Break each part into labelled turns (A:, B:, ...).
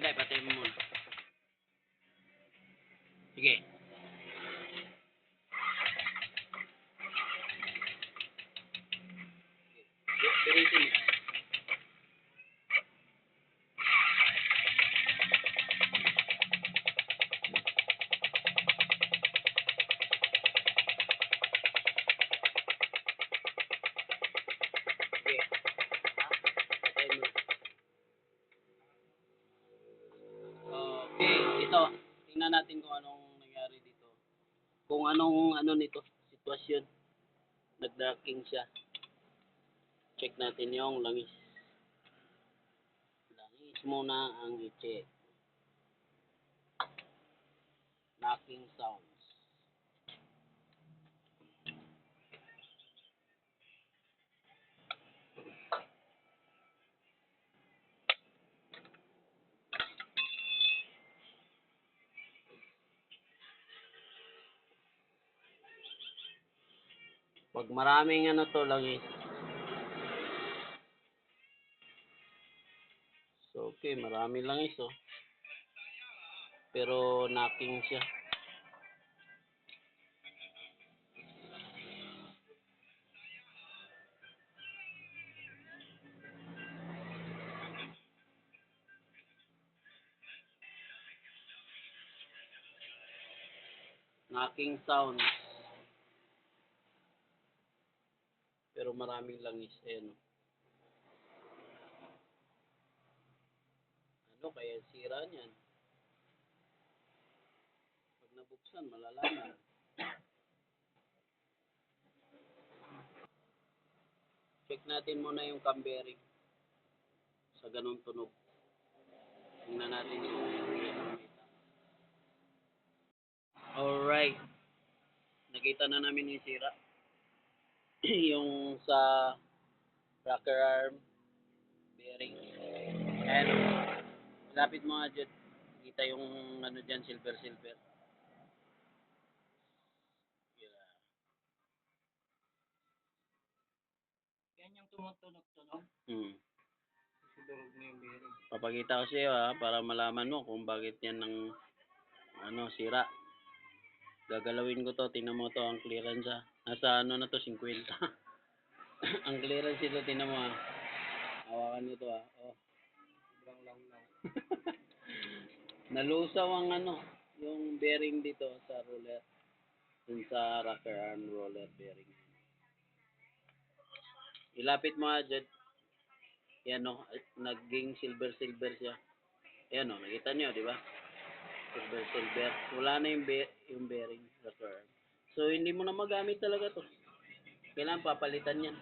A: Hindi, patay mo muna. Sige. Birisin mo. Sige. Patay mo. Okay, ito. Tingnan natin kung anong nangyari dito. Kung anong nito, sitwasyon. Nag-ducking siya. Check natin yung langis. Langis muna ang i-check. Knocking sounds. Pag maraming to langis. So okay, marami langis Pero knocking siya. Knocking sounds. Pero maraming langis. Ayan. Ano kaya sira niyan? Pag nabuksan, malalaman. Check natin muna yung cam bearing. Sa ganung tunog. Tingnan natin yung alright. Nakita na namin yung sira. Yung sa rocker arm bearing. Ayan. Lapit mo nga dyan. Kita yung dyan, silver.
B: Yan yung tumutunog-tunog. Durog na yung bearing.
A: Papakita ko sa iyo para malaman mo kung bakit yan ng sira. Gagalawin ko to, tingnan mo to ang clearance Nasa na to 50. Ang clearance ito, tingnan mo Hawakan nyo to
B: Sobrang lang.
A: Nalusaw ang yung bearing dito sa roller. Dun sa rocker arm roller bearing. Ilapit mo dyan. Yan naging silver siya. Ayan nakita nyo, di ba? Silver. Wala na yung bearing rocker arm. So hindi mo na magamit talaga to. Kailangan papalitan yan.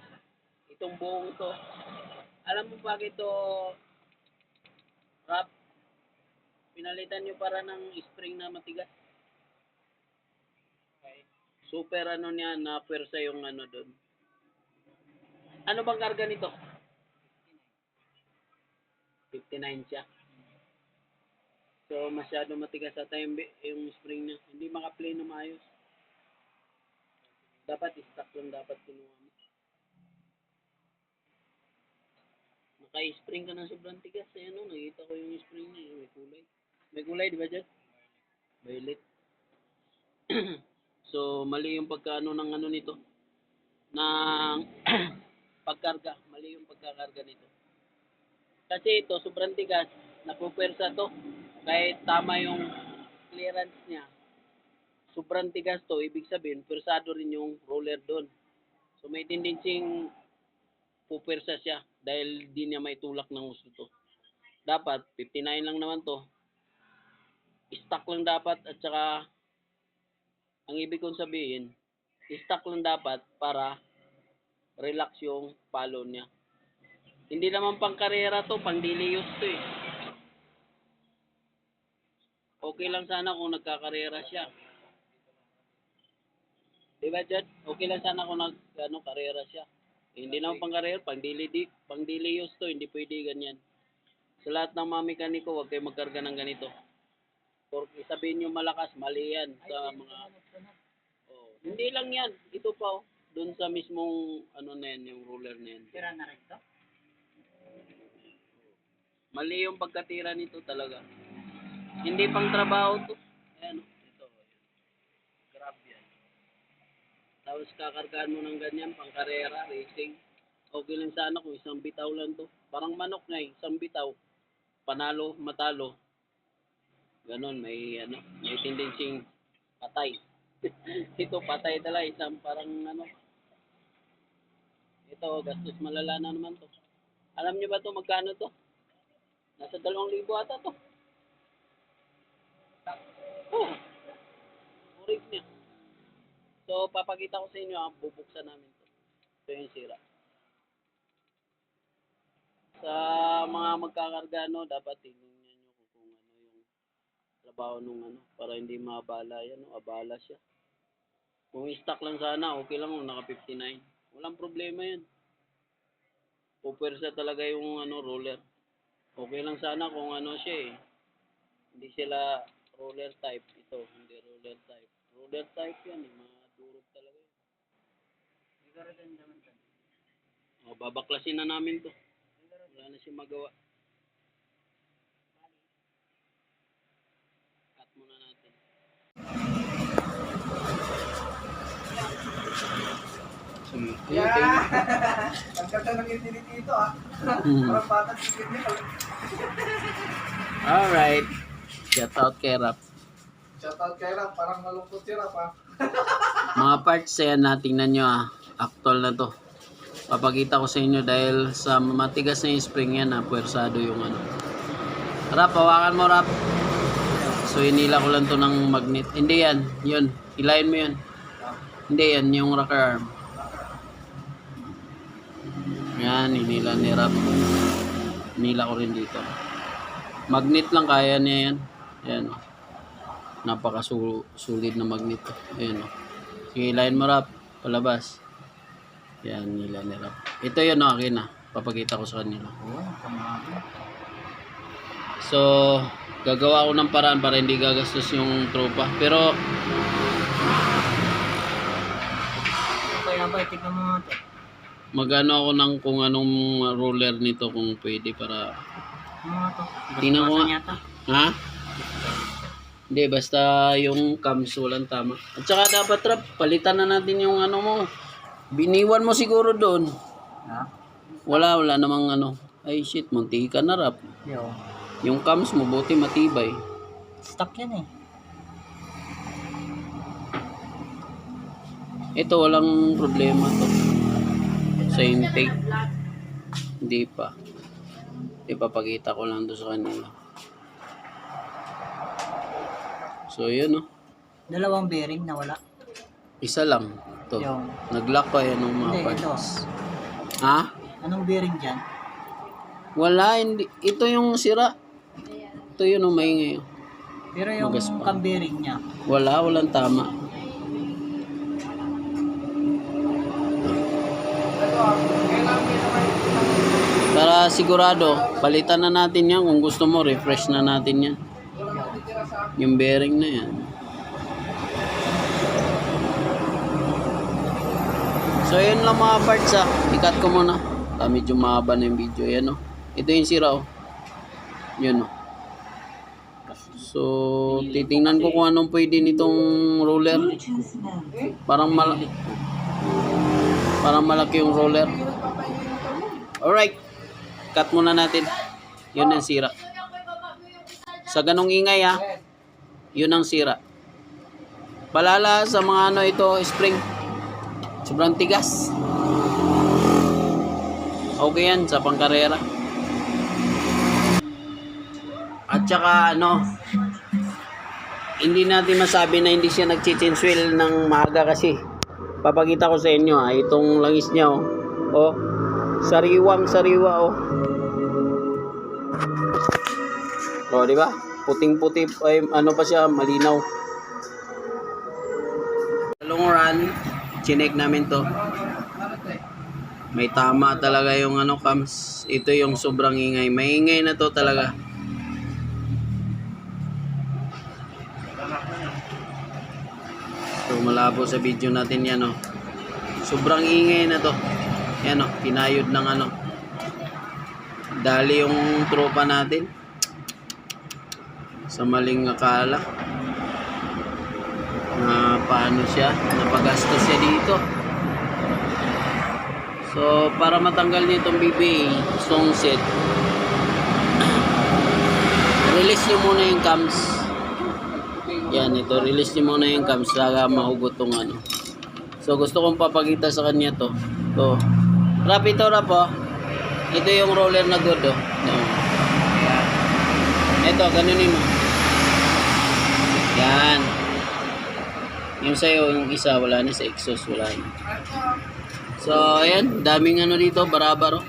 A: Itong buong to. Alam mo bakit to wrap? Pinalitan nyo para ng spring na matigas.
B: Okay.
A: Super niya na pwersa yung doon. Ano bang karga nito? 59 siya. So masyado matigas ata yung spring niya. Hindi maka-play na maayos. Dapat stock lang dapat kinuha mo. Naka-spring ka ng sobrang tigas. Ayan nakita ko yung spring niya. May kulay. May kulay, di ba dyan? Violet. So mali yung pagkaano ng nito. Ng pagkarga. Mali yung pagkakarga nito. Kasi ito, sobrang tigas. Napupwersa to. Kahit tama yung clearance niya. Sobrang tigas to. Ibig sabihin, pwersado rin yung roller doon. So may tendencying pupwersa siya. Dahil di niya may tulak ng gusto to. Dapat, 59 lang naman to. Stock lang dapat. At saka, ang ibig kong sabihin, stock lang dapat para relax yung palo niya. Hindi naman pang karera to, pang daily use to Okay lang sana kung nagkakarera siya. Diba Jad? Okay lang sana kung karera siya. Hindi naman pang karera, pang daily use to, hindi pwede ganyan. Sa lahat ng mga mekaniko, huwag kayo magkarga ng ganito. Or sabihin nyo malakas, mali yan sa mga... Hindi lang yan. Ito pa doon sa mismong na yan, yung ruler na yan.
B: Sira na rin to?
A: Mali yung pagkatira nito talaga. Hindi pang trabaho to. Ayan, ito. Grab yan. Tapos kakargaan mo ng ganyan, pang karera, racing. Okay lang sana kung isang bitaw lang to. Parang manok nga eh, isang bitaw. Panalo, matalo. Ganon, may tendency patay. Ito patay talaga, isang parang ito, gastos malala na naman to. Alam niyo ba to magkano to? Nasa 2,000 ata to. Oh, urig niya. So, papakita ko sa inyo, bubuksan namin to. Ito yung sira. Sa mga magkakarga, dapat tingnan nyo kung yung trabaho nung para hindi maabala yan, abala siya. Kung stock lang sana, okay lang kung naka 59. Walang problema yan. Pupwersa talaga yung roller. Okay lang sana kung siya eh. Hindi sila roller type. Ito, hindi roller type. Roller type yan eh, madurog talaga yun. O, babaklasin na namin to. Wala na siya magawa. Cut muna natin. Sige.
B: Ang ganda ng intinit dito ah. Parang batang sikit niya.
A: Alright. Shout out kay Rap.
B: Shoutout kay Rap, parang malungkot si Rap ah.
A: Mga parts yan tingnan nyo actual na to. Papakita ko sa inyo dahil sa matigas na yung spring yan puwersado yung Rap, hawakan mo Rap. So inila ko lang to ng magnet. Hindi yan, yun. Ilayin mo yun. Hindi yan, yung rocker arm. Yan, inila ni Rap. Inila ko rin dito. Magnet lang kaya niya yan. Yan o. Napaka-solid na magnet. Ayan o. Sige, ilayin mo Rap. Palabas. Yan, nila ni Rap. Ito yun o, akin na. Papakita ko sa kanila. So, gagawa ko ng paraan para hindi gagastos yung tropa. Pero,
B: Kaya ba, tignan mo nga ito.
A: magano ako ng kung anong roller nito kung pwede para...
B: Ano nga ito?
A: Tingnan ko nga.
B: Yata.
A: Ha? Hindi, basta yung cams walang tama. At saka dapat Rap, palitan na natin yung mo. Biniwan mo siguro doon.
B: Ha?
A: Wala namang Ay shit, munti ka na Rap.
B: Yo.
A: Yung cams mo, buti matibay.
B: Stuck yan eh.
A: Ito, walang problema to. Sa intake. Hindi pa. Ipapakita ko lang doon sa kanila. So, yun
B: Dalawang bearing na wala.
A: Isa lang. Ito.
B: Yung.
A: Nag-lock pa yan ng mga
B: Hindi, ito.
A: parts. Ha?
B: Anong bearing dyan?
A: Wala, hindi. Ito yung sira. Ito yun maingay.
B: Pero yung
A: Magaspa.
B: cam-bearing niya.
A: Walang tama. Para sigurado, palitan na natin yan. Kung gusto mo, refresh na natin yan. Yung bearing na yan. So, yun lang mga parts ikat ko muna. Medyo mahaba na yung video. Yan Ito yung sira Yun So, titingnan ko kung anong pwede nitong roller. Parang malaki yung roller. Alright. Cut muna natin. Yun ang sira. Sa ganong ingay yun ang sira. Palala sa mga ito, spring. Sobrang tigas. Okay yan sa pangkarera. At saka hindi natin masabi na hindi siya nag-chinchinsuel ng maaga kasi papakita ko sa inyo itong langis niya sariwang sariwa di ba? Puting-puti ay pa siya, malinaw. Long run, chinek namin to. May tama talaga yung cams. Ito yung sobrang ingay. Maingay na to talaga. So malabo sa video natin yan Sobrang ingay na to. Yan pinayod ng Dali yung tropa natin. Sa maling akala. Na paano siya, napagastos siya dito. So, para matanggal niyo itong BBA, stone set, release niyo muna yung cams. Yan, ito, release niyo muna yung cams, saka mahugot tong ano. So, gusto kong papakita sa kanya to. To. Rap ito, rap oh. Ito yung roller na good oh. Ito, ganunin mo. Yan. Yung sa'yo, yung isa, wala na sa exhaust, wala na. So, ayan, daming ano dito, barabar oh.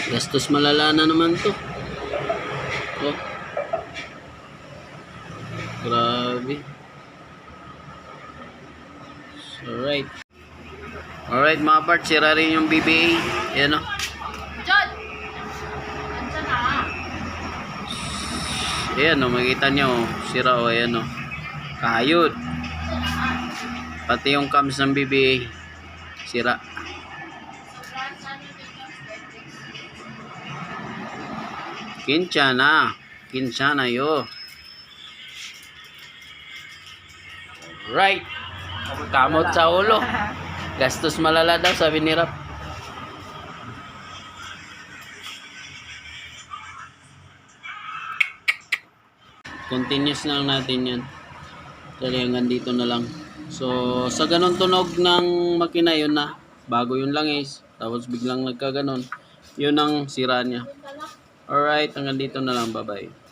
A: Gastos malala na naman to. Oh. Grabe. Alright. Alright mga parts, sira rin yung BBA. Ayan o.
C: John! Nandiyan na.
A: Ayan o, makita nyo o. Sira o, ayan o. Kahayod. Pati yung cams ng BBA. Sira. Kinchana. Kinchana yo. Right. Kamot sa ulo. Gastos malala daw, sabi ni Rap. Continuous na lang natin yan. Dali hanggang dito na lang. So, sa ganun tunog ng makina yun na. Bago yun lang is. Tapos biglang nagkaganon. Yun ang sira niya. Alright, hanggang dito na lang. Bye-bye.